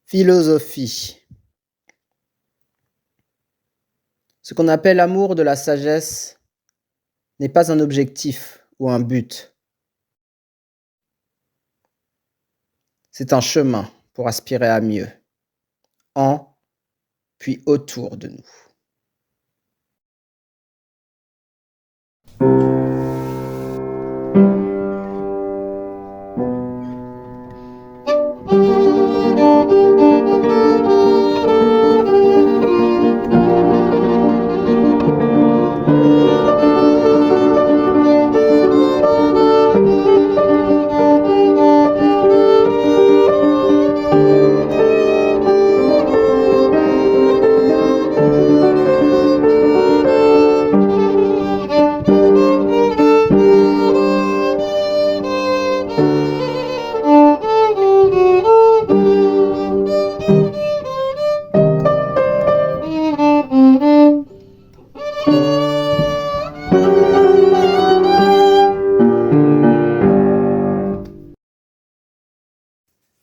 Philosophie. Ce qu'on appelle l'amour de la sagesse n'est pas un objectif ou un but. C'est un chemin pour aspirer à mieux, en puis autour de nous.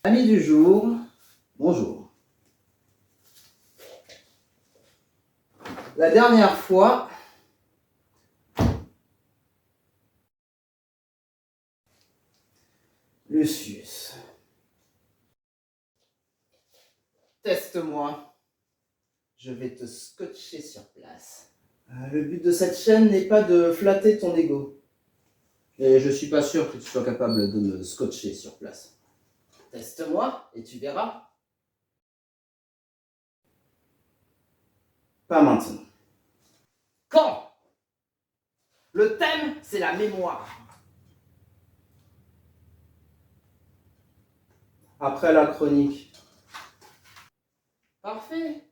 Amis du jour, bonjour. La dernière fois, Lucius, teste-moi, je vais te scotcher sur place. Le but de cette chaîne n'est pas de flatter ton ego. Et je suis pas sûr que tu sois capable de me scotcher sur place. Teste-moi et tu verras. Pas maintenant. Quand? Le thème, c'est la mémoire. Après la chronique. Parfait.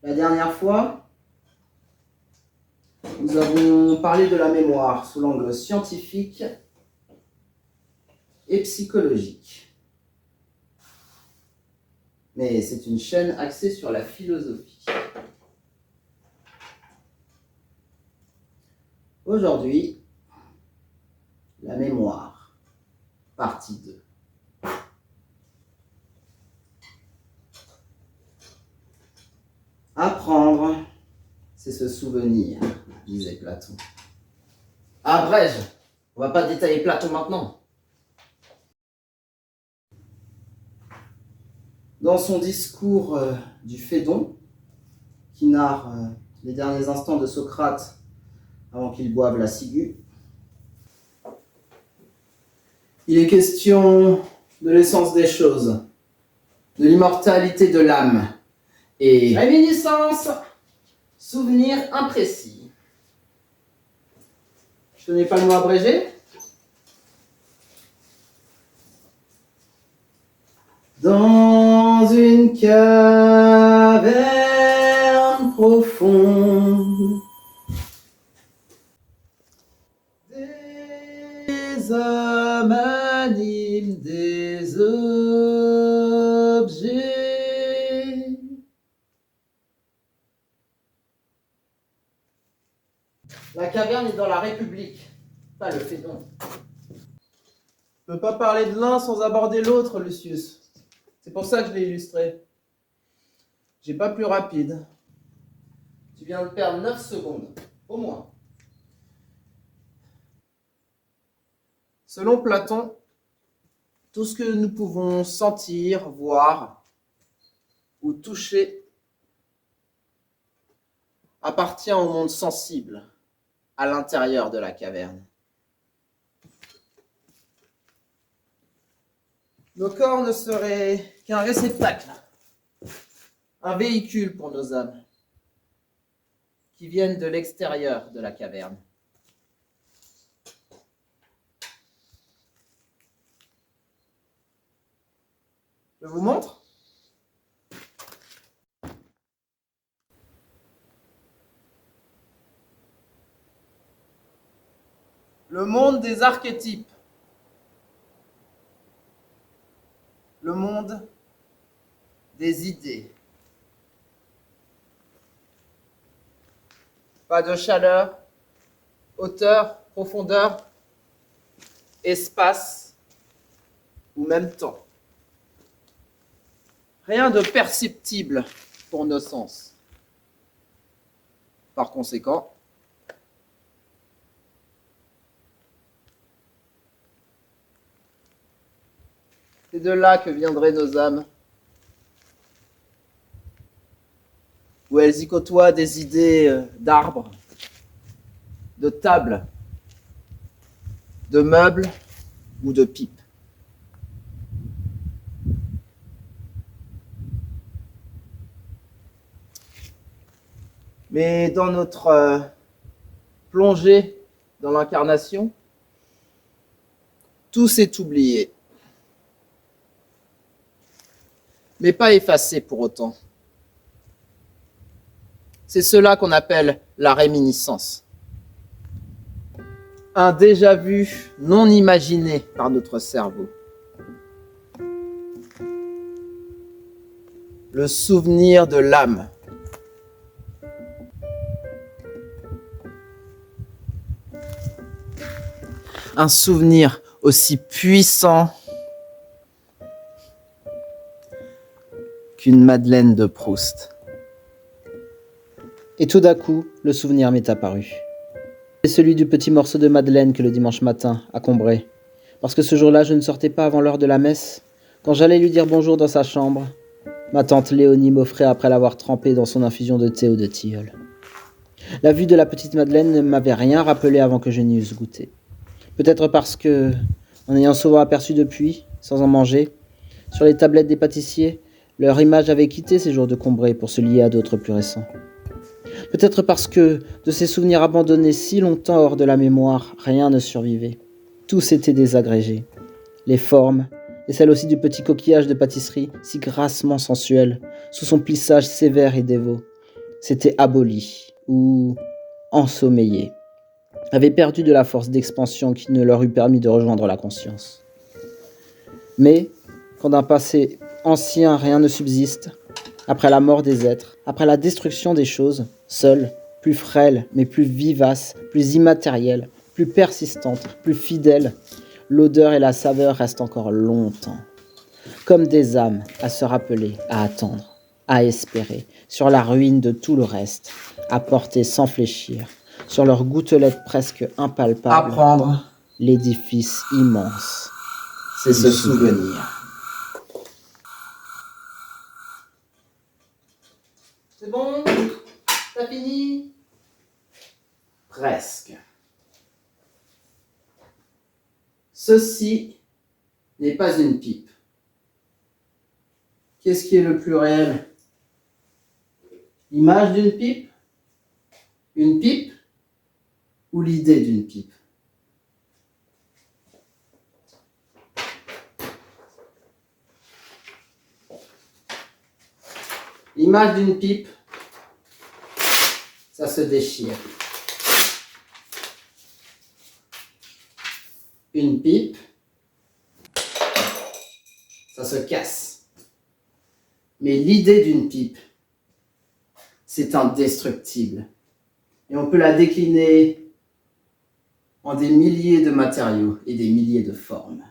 La dernière fois, nous avons parlé de la mémoire sous l'angle scientifique et psychologique. Mais c'est une chaîne axée sur la philosophie. Aujourd'hui, la mémoire, partie 2. Apprendre, c'est se souvenir, disait Platon. Abrège, on va pas détailler Platon maintenant. Dans son discours du Phédon, qui narre les derniers instants de Socrate avant qu'il boive la ciguë, il est question de l'essence des choses, de l'immortalité de l'âme et réminiscence, souvenir imprécis. Je connais pas le mot abrégé. Dans une caverne profonde, des hommes animent des objets. La caverne est dans la République, pas le Phédon. Je ne peux pas parler de l'un sans aborder l'autre, Lucius. C'est pour ça que je l'ai illustré. J'ai pas plus rapide. Tu viens de perdre 9 secondes, au moins. Selon Platon, tout ce que nous pouvons sentir, voir ou toucher appartient au monde sensible, à l'intérieur de la caverne. Nos corps ne seraient qu'un réceptacle, un véhicule pour nos âmes, qui viennent de l'extérieur de la caverne. Je vous montre. Le monde des archétypes. Le monde des idées. Pas de chaleur, hauteur, profondeur, espace, ou même temps. Rien de perceptible pour nos sens. Par conséquent, c'est de là que viendraient nos âmes, où elles y côtoient des idées d'arbres, de tables, de meubles ou de pipes. Mais dans notre plongée dans l'incarnation, tout s'est oublié. Mais pas effacé pour autant. C'est cela qu'on appelle la réminiscence. Un déjà-vu non imaginé par notre cerveau. Le souvenir de l'âme. Un souvenir aussi puissant qu'une Madeleine de Proust. Et tout d'un coup, le souvenir m'est apparu. C'est celui du petit morceau de madeleine que le dimanche matin, à Combray. Parce que ce jour-là, je ne sortais pas avant l'heure de la messe. Quand j'allais lui dire bonjour dans sa chambre, ma tante Léonie m'offrait après l'avoir trempée dans son infusion de thé ou de tilleul. La vue de la petite Madeleine ne m'avait rien rappelé avant que je n'y eusse goûté. Peut-être parce que, en ayant souvent aperçu depuis, sans en manger, sur les tablettes des pâtissiers, leur image avait quitté ces jours de Combray pour se lier à d'autres plus récents. Peut-être parce que, de ces souvenirs abandonnés si longtemps hors de la mémoire, rien ne survivait. Tout s'était désagrégé. Les formes, et celles aussi du petit coquillage de pâtisserie, si grassement sensuel, sous son plissage sévère et dévot, s'étaient abolies, ou ensommeillées, avaient perdu de la force d'expansion qui ne leur eût permis de rejoindre la conscience. Mais, quand d'un passé ancien rien ne subsiste, après la mort des êtres, après la destruction des choses, seule, plus frêle, mais plus vivace, plus immatérielle, plus persistante, plus fidèle, l'odeur et la saveur restent encore longtemps. Comme des âmes à se rappeler, à attendre, à espérer, sur la ruine de tout le reste, à porter sans fléchir, sur leurs gouttelettes presque impalpables, Apprendre, l'édifice immense, c'est se souvenir. C'est bon? T'as fini? Presque. Ceci n'est pas une pipe. Qu'est-ce qui est le plus réel? L'image d'une pipe? Une pipe? Ou l'idée d'une pipe? L'image d'une pipe, ça se déchire. Une pipe, ça se casse. Mais l'idée d'une pipe, c'est indestructible. Et on peut la décliner en des milliers de matériaux et des milliers de formes.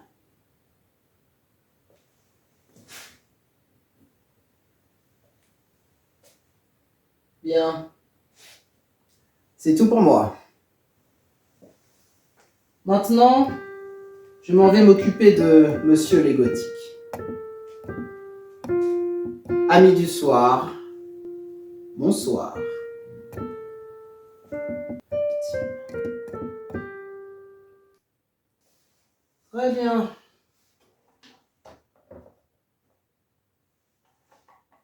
Bien. C'est tout pour moi. Maintenant, je m'en vais m'occuper de Monsieur les Gothiques. Amis du soir, bonsoir. Très bien.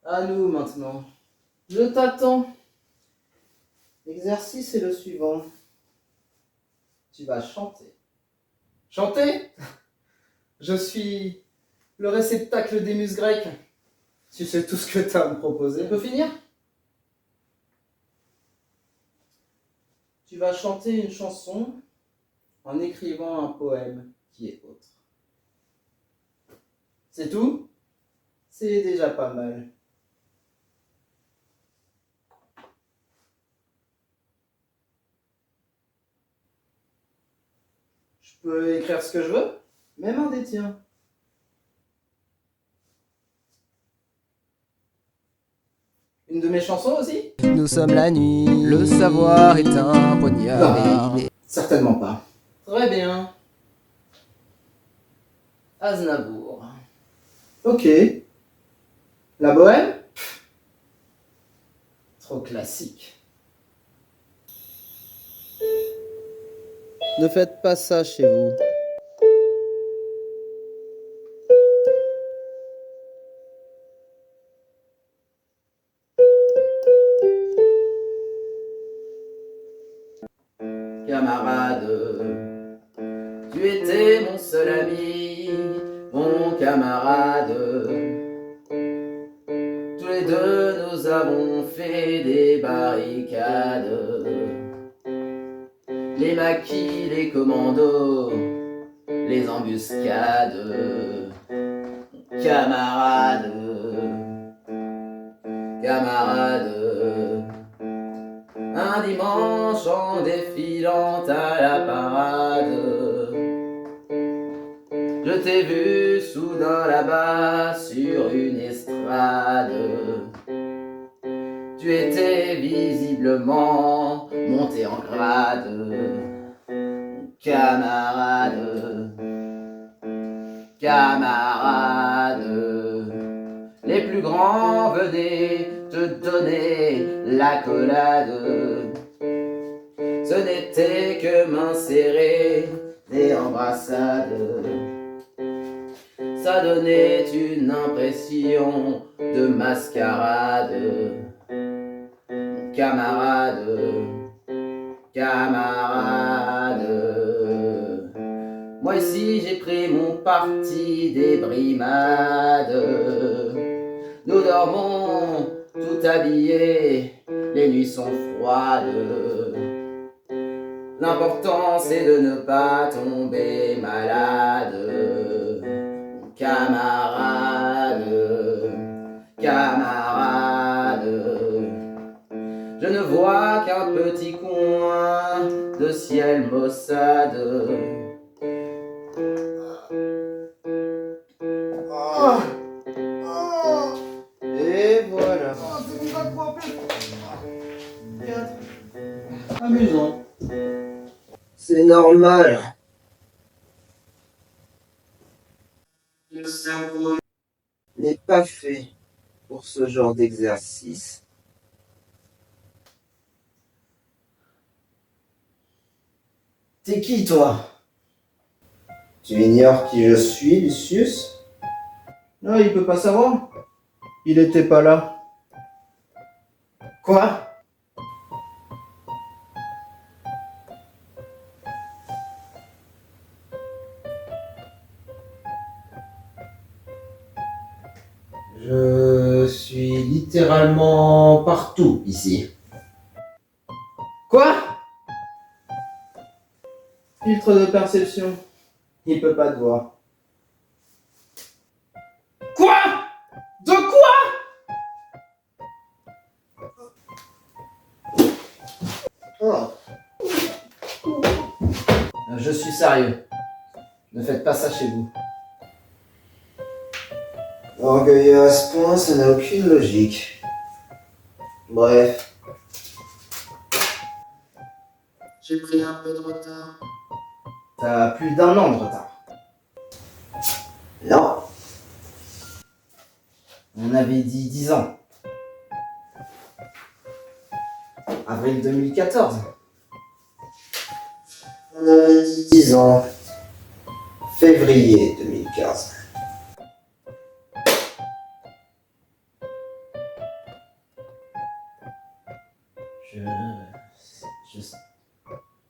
À nous maintenant. Je t'attends. L'exercice est le suivant. Tu vas chanter. Chanter? Je suis le réceptacle des muses grecques. Tu sais tout ce que tu as à me proposer. On peut finir? Tu vas chanter une chanson en écrivant un poème qui est autre. C'est tout? C'est déjà pas mal. Je peux écrire ce que je veux, même un des tiens. Une de mes chansons aussi? Nous sommes la nuit, le savoir est un poignard. Certainement pas. Très bien. Aznavour. Ok. La Bohème? Trop classique. Ne faites pas ça chez vous. Camarade, tu étais mon seul ami, mon camarade. Tous les deux nous avons fait des barricades, les maquis, les commandos, les embuscades. Camarade, camarade. Un dimanche en défilant à la parade, je t'ai vu soudain là-bas sur une estrade. Tu étais visiblement monté en grade. Camarade, camarade, les plus grands venaient te donner l'accolade. Ce n'était que mains serrées et embrassades. Ça donnait une impression de mascarade. Camarade, camarade, moi ici j'ai pris mon parti des brimades. Nous dormons tout habillés, les nuits sont froides. L'important c'est de ne pas tomber malade. Camarade, camarade, je ne vois qu'un petit coin de ciel maussade. Et voilà. Amusant. C'est normal. Le cerveau n'est pas fait pour ce genre d'exercice. T'es qui toi? Tu ignores qui je suis, Lucius? Non, il peut pas savoir. Il était pas là. Quoi? Je suis littéralement partout ici. Quoi? Filtre de perception. Il peut pas te voir. Quoi? De quoi? Oh. Je suis sérieux. Ne faites pas ça chez vous. Orgueilleux à ce point, ça n'a aucune logique. Bref. J'ai pris un peu de retard. T'as plus d'1 an de retard. Non. On avait dit 10 ans. Avril 2014. On avait dit 10 ans. Février 2015.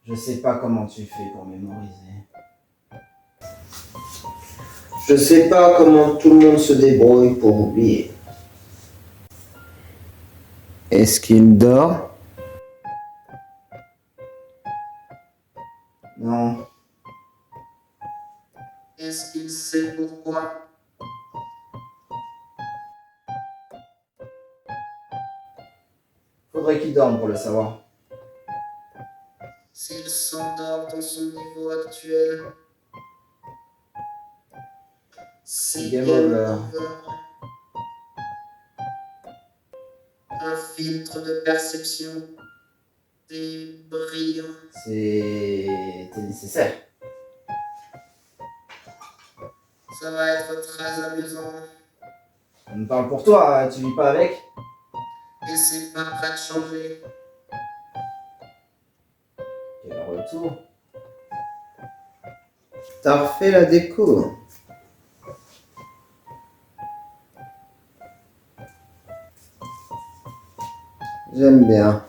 Je sais pas comment tu fais pour mémoriser. Je sais pas comment tout le monde se débrouille pour oublier. Est-ce qu'il dort? Non. Est-ce qu'il sait pourquoi? Faudrait qu'il dorme pour le savoir. S'il s'endort dans son niveau actuel, c'est Game over. Un filtre de perception. C'est brillant. C'est nécessaire. Ça va être très amusant. On me parle pour toi, tu vis pas avec? Et c'est pas prêt de changer. Quel retour. T'as refait la déco. J'aime bien.